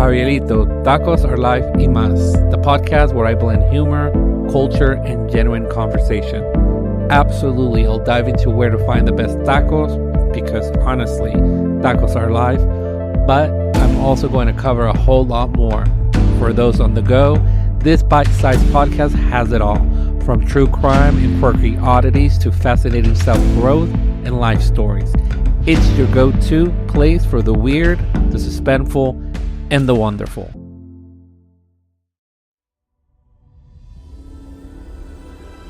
Javierito, Tacos Are Life y Más, the podcast where I blend humor, culture, and genuine conversation. Absolutely, I'll dive into where to find the best tacos, because honestly, tacos are life, but I'm also going to cover a whole lot more. For those on the go, this bite-sized podcast has it all, from true crime and quirky oddities to fascinating self-growth and life stories. It's your go-to place for the weird, the suspenseful, and the wonderful.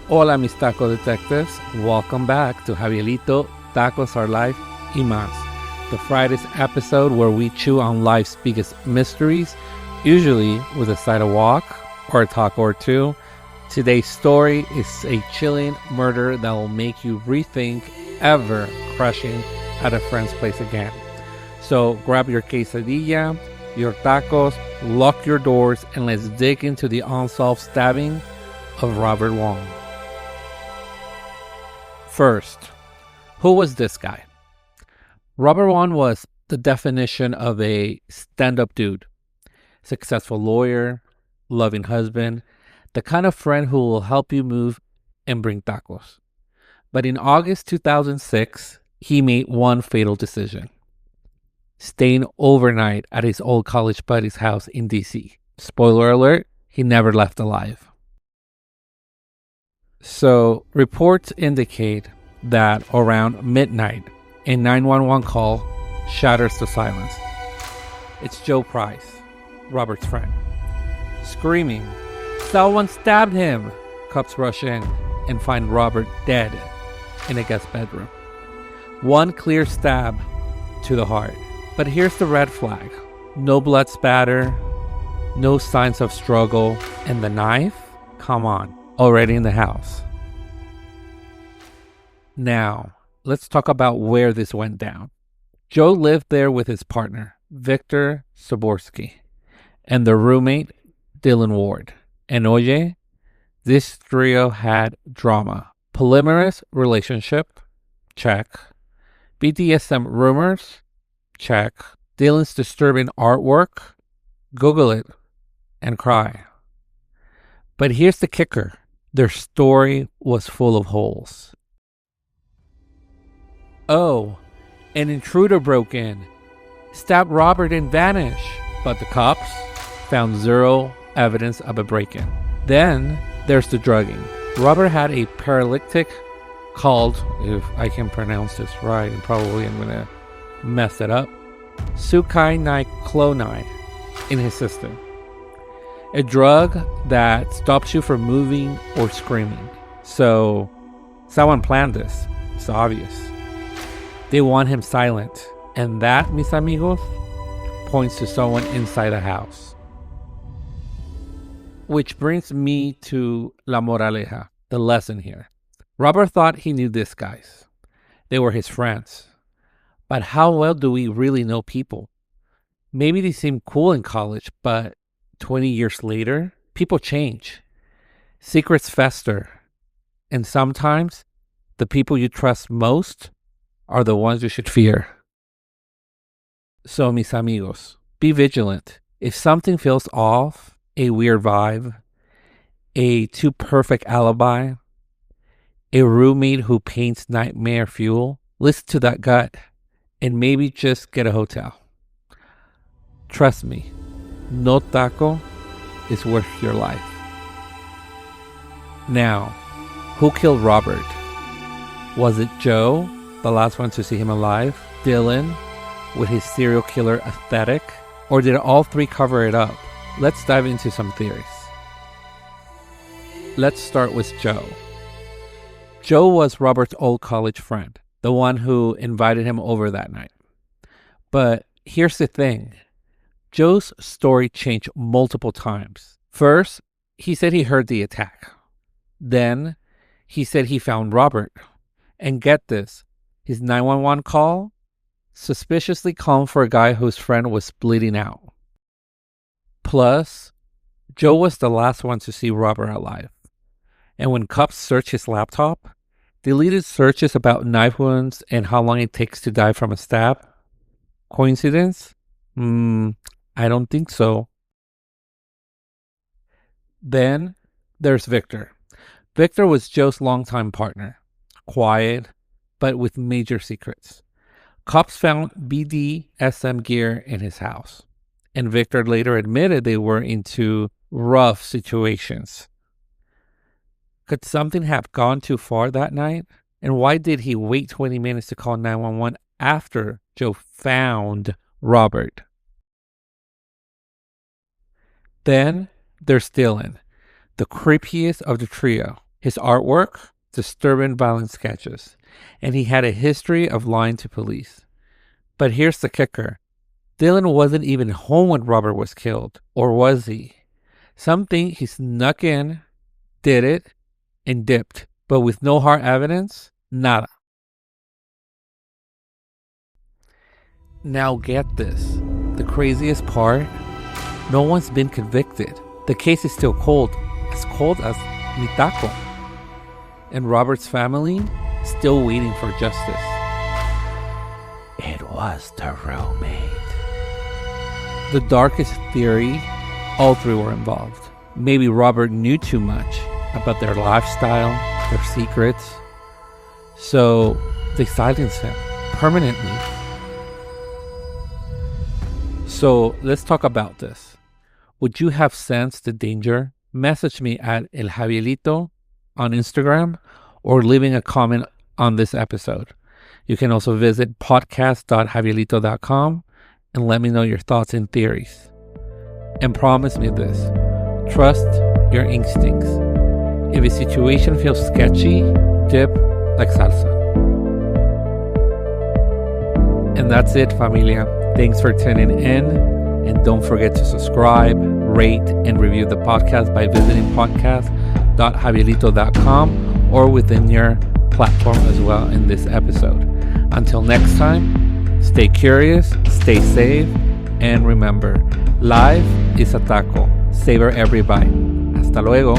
Hola mis taco detectives, welcome back to Javierito, Tacos Are Life y Más, the Friday's episode where we chew on life's biggest mysteries, usually with a side of wok or a taco or two. Today's story is a chilling murder that will make you rethink ever crashing at a friend's place again. So grab your quesadilla, your tacos, lock your doors, and let's dig into the unsolved stabbing of Robert Wone. First, who was this guy? Robert Wone was the definition of a stand-up dude. Successful lawyer, loving husband, the kind of friend who will help you move and bring tacos. But in August 2006, he made one fatal decision: staying overnight at his old college buddy's house in DC. Spoiler alert, he never left alive. So, reports indicate that around midnight, a 911 call shatters the silence. It's Joe Price, Robert's friend, screaming, "Someone stabbed him!" Cops rush in and find Robert dead in a guest bedroom. One clear stab to the heart. But here's the red flag. No blood spatter, no signs of struggle, and the knife? Come on, already in the house. Now, let's talk about where this went down. Joe lived there with his partner, Victor Zaborsky, and their roommate, Dylan Ward. And oye, this trio had drama. Polyamorous relationship? Check. BDSM rumors? Check. Dylan's disturbing artwork? Google it and cry. But here's the kicker. Their story was full of holes. Oh, an intruder broke in, stabbed Robert and vanished. But the cops found zero evidence of a break-in. Then there's the drugging. Robert had a paralytic called, if I can pronounce this right, and probably I'm going to mess it up, succinylcholine in his system. A drug that stops you from moving or screaming. So, someone planned this. It's obvious. They want him silent. And that, mis amigos, points to someone inside the house. Which brings me to la moraleja, the lesson here. Robert thought he knew these guys. They were his friends. But how well do we really know people? Maybe they seem cool in college, but 20 years later, people change. Secrets fester. And sometimes, the people you trust most are the ones you should fear. So, mis amigos, be vigilant. If something feels off, a weird vibe, a too perfect alibi, a roommate who paints nightmare fuel, listen to that gut and maybe just get a hotel. Trust me, no taco is worth your life. Now, who killed Robert? Was it Joe, the last one to see him alive? Dylan, with his serial killer aesthetic? Or did all three cover it up? Let's dive into some theories. Let's start with Joe. Joe was Robert's old college friend, the one who invited him over that night. But here's the thing. Joe's story changed multiple times. First, he said he heard the attack. Then, he said he found Robert. And get this, his 911 call? Suspiciously calm for a guy whose friend was bleeding out. Plus, Joe was the last one to see Robert alive. And when cops searched his laptop, deleted searches about knife wounds and how long it takes to die from a stab. Coincidence? I don't think so. Then there's Victor. Victor was Joe's longtime partner. Quiet, but with major secrets. Cops found BDSM gear in his house, and Victor later admitted they were into rough situations. Could something have gone too far that night? And why did he wait 20 minutes to call 911 after Joe found Robert? Then there's Dylan, the creepiest of the trio. His artwork, disturbing violent sketches, and he had a history of lying to police. But here's the kicker. Dylan wasn't even home when Robert was killed, or was he? Some think he snuck in, did it, and dipped, but with no hard evidence, nada. Now get this. The craziest part, no one's been convicted. The case is still cold as mi taco. And Robert's family still waiting for justice. It was the roommate. The darkest theory, all three were involved. Maybe Robert knew too much about their lifestyle, their secrets, so they silenced him permanently. So let's talk about this. Would you have sensed the danger? Message me at El Javielito on Instagram or leaving a comment on this episode. You can also visit podcast.javielito.com and let me know your thoughts and theories. And promise me this, trust your instincts. If a situation feels sketchy, dip like salsa. And that's it, familia. Thanks for tuning in. And don't forget to subscribe, rate, and review the podcast by visiting podcast.javielito.com or within your platform as well in this episode. Until next time, stay curious, stay safe, and remember, life is a taco. Savor every bite. Hasta luego.